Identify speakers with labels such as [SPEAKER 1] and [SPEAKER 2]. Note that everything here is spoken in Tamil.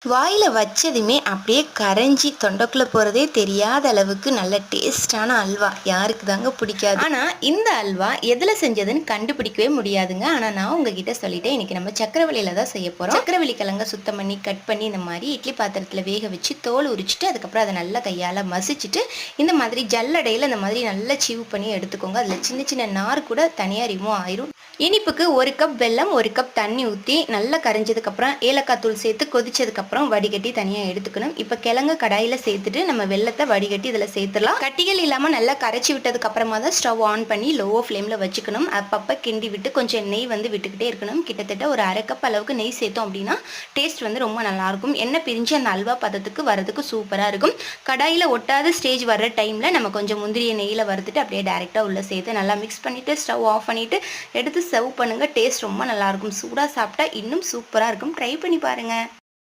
[SPEAKER 1] வாயில வச்சதுமே அப்படியே கரைஞ்சி தொண்டைக்குள்ள போறதே தெரியாத அளவுக்கு நல்ல டேஸ்டான அல்வா. யாருக்கு தாங்க பிடிக்காது? ஆனா இந்த அல்வா எதுல செஞ்சதுன்னு கண்டுபிடிக்கவே முடியாதுங்க. ஆனா நான் உங்ககிட்ட சொல்லிட்டேன். இன்னைக்கு நம்ம சக்கரவள்ளியில தான் செய்ய போறோம். சக்கரவள்ளி கிழங்க சுத்தம் பண்ணி கட் பண்ணி இந்த மாதிரி இட்லி பாத்திரத்துல வேக வச்சு தோல் உரிச்சிட்டு அதுக்கப்புறம் அதை நல்லா கையால மசிச்சுட்டு இந்த மாதிரி ஜல்லடையில இந்த மாதிரி நல்லா சீவ் பண்ணி எடுத்துக்கோங்க. அதுல சின்ன சின்ன நார் கூட தனியா ரிமூவ் ஆயிரும். இனிப்புக்கு 1 கப் வெல்லம் 1 கப் தண்ணி ஊற்றி நல்லா கரைஞ்சதுக்கப்புறம் ஏலக்காய் தூள் சேர்த்து கொதிச்சதுக்கப்புறம் வடிகட்டி தனியாக எடுத்துக்கணும். இப்போ கிழங்கு கடாயில் சேர்த்துட்டு நம்ம வெள்ளத்தை வடிகட்டி இதில் சேர்த்துலாம். கட்டிகள் இல்லாமல் நல்லா கரைச்சி விட்டதுக்கு அப்புறமா தான் ஸ்டவ் ஆன் பண்ணி லோ ஃப்ளேமில் வச்சுக்கணும். அப்பப்போ கிண்டி விட்டு கொஞ்சம் நெய் வந்து விட்டுக்கிட்டே இருக்கணும். கிட்டத்தட்ட ஒரு 1/2 கப் அளவுக்கு நெய் சேர்த்தோம் அப்படின்னா டேஸ்ட் வந்து ரொம்ப நல்லாயிருக்கும். எண்ணெய் பிரிஞ்சு அந்த அல்வா பதத்துக்கு வரதுக்கு சூப்பராக இருக்கும். கடாயில் ஒட்டாத ஸ்டேஜ் வர்ற டைமில் நம்ம கொஞ்சம் முந்திரியை நெய்யில் வறுத்துட்டு அப்படியே டேரெக்டாக உள்ளே சேர்த்து நல்லா மிக்ஸ் பண்ணிவிட்டு ஸ்டவ் ஆஃப் பண்ணிவிட்டு எடுத்து சர்வ் பண்ணுங்க. டேஸ்ட் ரொம்ப நல்லா இருக்கும். சூடாக சாப்பிட்டா இன்னும் சூப்பராக இருக்கும். ட்ரை பண்ணி பாருங்க.